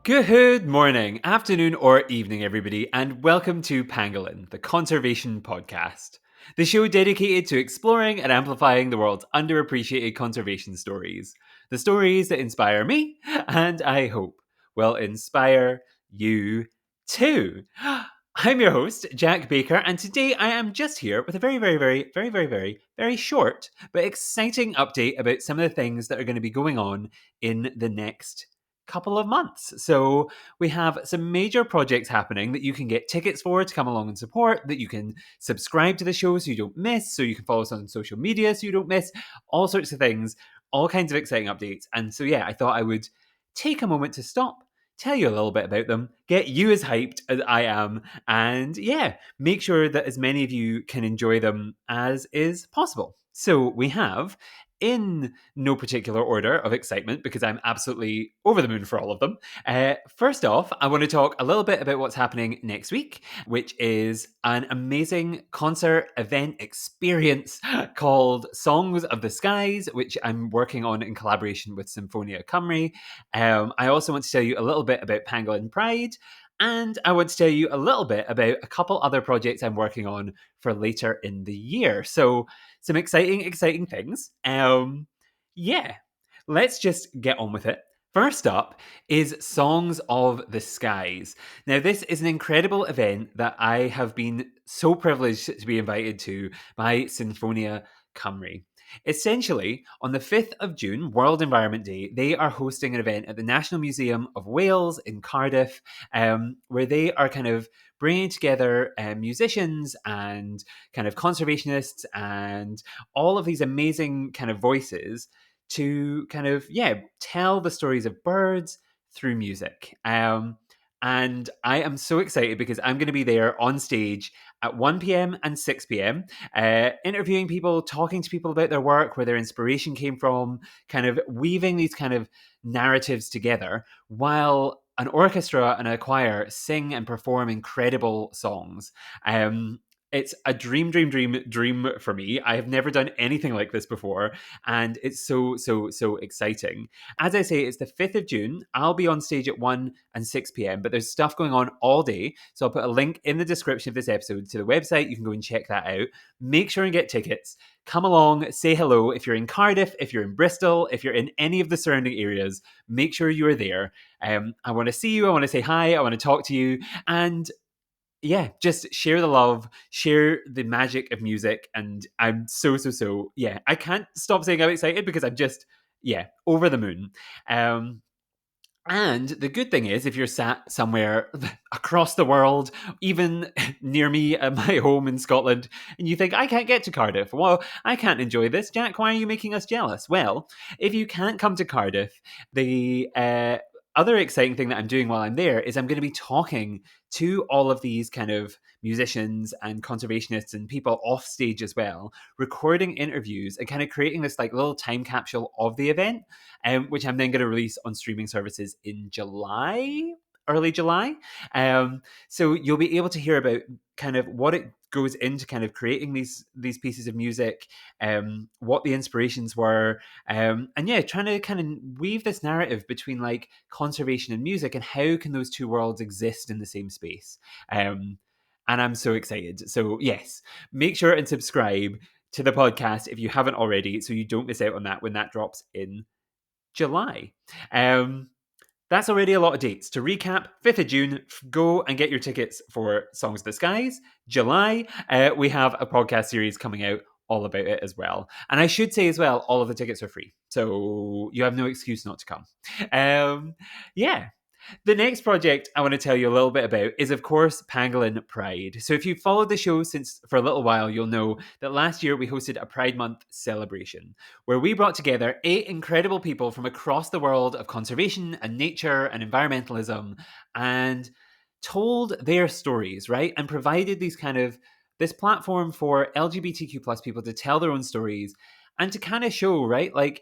Good morning, afternoon, or evening, everybody, and welcome to Pangolin, the conservation podcast. The show dedicated to exploring and amplifying the world's underappreciated conservation stories. The stories that inspire me, and I hope will inspire you too. I'm your host, Jack Baker, and today I am just here with a very short but exciting update about some of the things that are going to be going on in the next couple of months. So we have some major projects happening that you can get tickets for to come along and support, that you can subscribe to the show so you don't miss, so you can follow us on social media so you don't miss, all sorts of things, all kinds of exciting updates. And so, yeah, I thought I would take a moment to stop, tell you a little bit about them, get you as hyped as I am, and yeah, make sure that as many of you can enjoy them as is possible. So we have, in no particular order of excitement, because I'm absolutely over the moon for all of them. First off, I want to talk a little bit about what's happening next week, which is an amazing concert event experience called Songs of the Skies, which I'm working on in collaboration with Symphonia Cymru. I also want to tell you a little bit about Pangolin Pride, and I want to tell you a little bit about a couple other projects I'm working on for later in the year. So, some exciting things. Yeah, let's just get on with it. First up is Songs of the Skies. Now, this is an incredible event that I have been so privileged to be invited to by Sinfonia Cymru. Essentially, on the 5th of June, World Environment Day, they are hosting an event at the National Museum of Wales in Cardiff, where they are kind of bringing together musicians and kind of conservationists and all of these amazing kind of voices to kind of, yeah, tell the stories of birds through music. And I am so excited because I'm going to be there on stage at 1 p.m. and 6 p.m., interviewing people, talking to people about their work, where their inspiration came from, kind of weaving these kind of narratives together while an orchestra and a choir sing and perform incredible songs. It's a dream for me. I have never done anything like this before, and it's so exciting. As I say, it's the 5th of June. I'll be on stage at 1 and 6 p.m., but there's stuff going on all day. So I'll put a link in the description of this episode to the website. You can go and check that out. Make sure and get tickets. Come along, say hello. If you're in Cardiff, if you're in Bristol, if you're in any of the surrounding areas, make sure you are there. I want to see you. I want to say hi. I want to talk to you. And yeah, just share the love, share the magic of music. And I'm so, yeah, I can't stop saying I'm excited because I'm just, yeah, over the moon. And the good thing is, if you're sat somewhere across the world, even near me at my home in Scotland, and you think, I can't get to Cardiff, well, I can't enjoy this, Jack, why are you making us jealous? Well, if you can't come to Cardiff, the other exciting thing that I'm doing while I'm there is I'm going to be talking to all of these kind of musicians and conservationists and people off stage as well, recording interviews and kind of creating this like little time capsule of the event, which I'm then going to release on streaming services in July, early July. So you'll be able to hear about kind of what it goes into kind of creating these pieces of music, what the inspirations were, and yeah, trying to kind of weave this narrative between like conservation and music and how can those two worlds exist in the same space. And I'm so excited. So yes, make sure and subscribe to the podcast if you haven't already, so you don't miss out on that when that drops in July. That's already a lot of dates. To recap, 5th of June, go and get your tickets for Songs of the Skies. July, we have a podcast series coming out all about it as well. And I should say as well, all of the tickets are free. So you have no excuse not to come. Yeah. The next project I want to tell you a little bit about is, of course, Pangolin Pride. So if you've followed the show since for a little while, you'll know that last year we hosted a Pride Month celebration where we brought together 8 incredible people from across the world of conservation and nature and environmentalism and told their stories, right? And provided these kind of this platform for LGBTQ plus people to tell their own stories and to kind of show, right? Like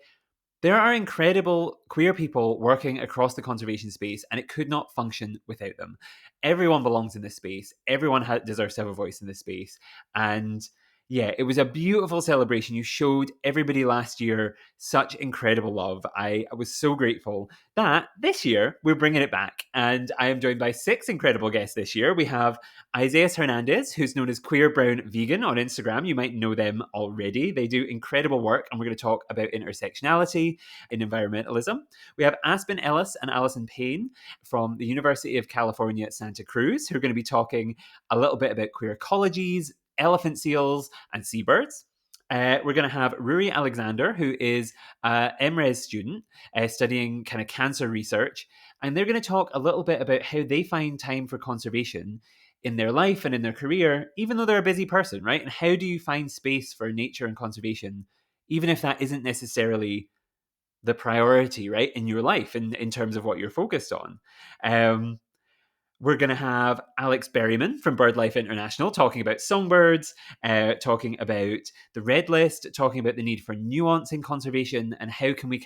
there are incredible queer people working across the conservation space, and it could not function without them. Everyone belongs in this space. Everyone deserves to have a voice in this space. And Yeah, it was a beautiful celebration. You showed everybody last year such incredible love. I was so grateful that this year we're bringing it back. And I am joined by 6 incredible guests this year. We have Isaias Hernandez, who's known as Queer Brown Vegan on Instagram. You might know them already. They do incredible work, and we're going to talk about intersectionality in environmentalism. We have Aspen Ellis and Alison Payne from the University of California, Santa Cruz, who are going to be talking a little bit about queer ecologies, elephant seals, and seabirds. We're going to have Ruri Alexander, who is an MRes student studying kind of cancer research. And they're going to talk a little bit about how they find time for conservation in their life and in their career, even though they're a busy person, right? And how do you find space for nature and conservation, even if that isn't necessarily the priority, right, in your life in terms of what you're focused on? We're going to have Alex Berryman from BirdLife International talking about songbirds, talking about the red list, talking about the need for nuance in conservation, and how can we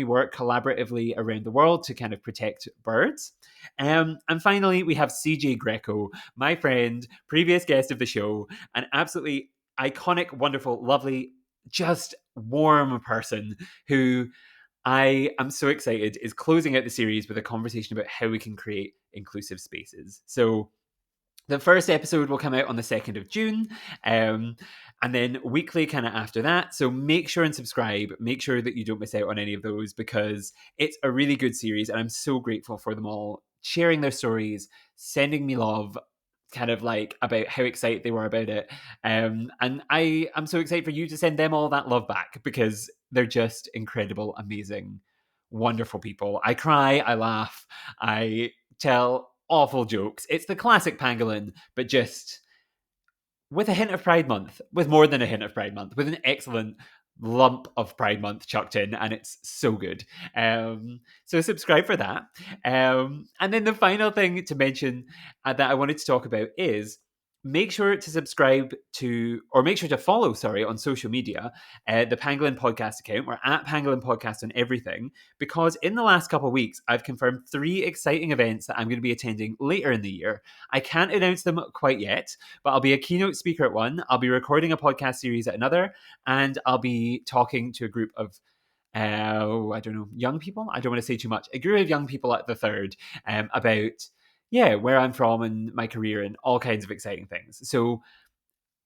work collaboratively around the world to kind of protect birds. And finally, we have CJ Greco, my friend, previous guest of the show, an absolutely iconic, wonderful, lovely, just warm person who I am so excited is closing out the series with a conversation about how we can create inclusive spaces. So the first episode will come out on the 2nd of June, and then weekly kind of after that. So make sure and subscribe. Make sure that you don't miss out on any of those because it's a really good series, and I'm so grateful for them all sharing their stories, sending me love, kind of like about how excited they were about it. And I am so excited for you to send them all that love back because they're just incredible, amazing, wonderful people. I cry, I laugh, I tell awful jokes. It's the classic Pangolin, but just with a hint of Pride Month, with more than a hint of Pride Month, with an excellent lump of Pride Month chucked in, and it's so good. So subscribe for that. And then the final thing to mention that I wanted to talk about is make sure to subscribe to, or make sure to follow, sorry, on social media, the Pangolin Podcast account. We're at Pangolin Podcast on everything, because in the last couple of weeks, I've confirmed 3 exciting events that I'm going to be attending later in the year. I can't announce them quite yet, but I'll be a keynote speaker at one, I'll be recording a podcast series at another, and I'll be talking to a group of I don't know, young people. I don't want to say too much. A group of young people at the third about where I'm from and my career and all kinds of exciting things. So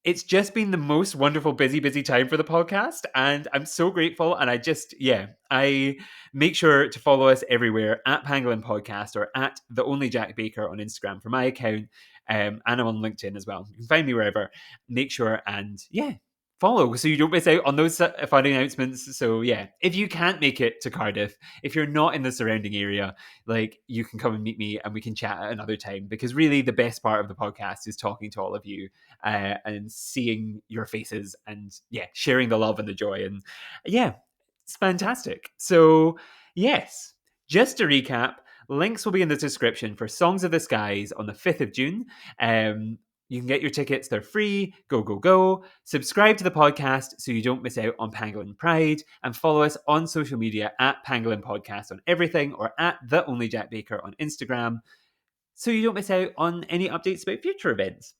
it's just been the most wonderful, busy time for the podcast. And I'm so grateful. And I make sure to follow us everywhere at Pangolin Podcast or at The Only Jack Baker on Instagram for my account. And I'm on LinkedIn as well. You can find me wherever. Make sure and follow so you don't miss out on those fun announcements. So if you can't make it to Cardiff, if you're not in the surrounding area, like, you can come and meet me and we can chat at another time, because really the best part of the podcast is talking to all of you and seeing your faces and sharing the love and the joy, and it's fantastic. So yes, just to recap, links will be in the description for Songs of the Skies on the 5th of June. You can get your tickets. They're free. Go, go, go. Subscribe to the podcast so you don't miss out on Pangolin Pride, and follow us on social media at Pangolin Podcast on everything, or at The Only Jack Baker on Instagram, so you don't miss out on any updates about future events.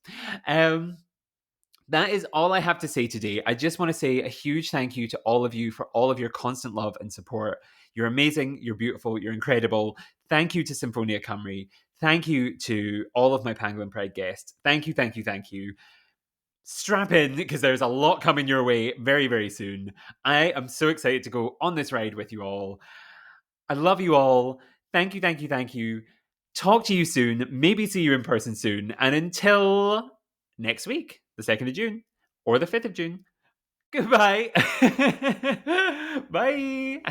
That is all I have to say today. I just want to say a huge thank you to all of you for all of your constant love and support. You're amazing, you're beautiful, you're incredible. Thank you to Symphonia Cymru. Thank you to all of my Pangolin Pride guests. Thank you, thank you, thank you. Strap in, because there's a lot coming your way very, very soon. I am so excited to go on this ride with you all. I love you all. Thank you, thank you, thank you. Talk to you soon. Maybe see you in person soon. And until next week, the 2nd of June or the 5th of June, goodbye. Bye.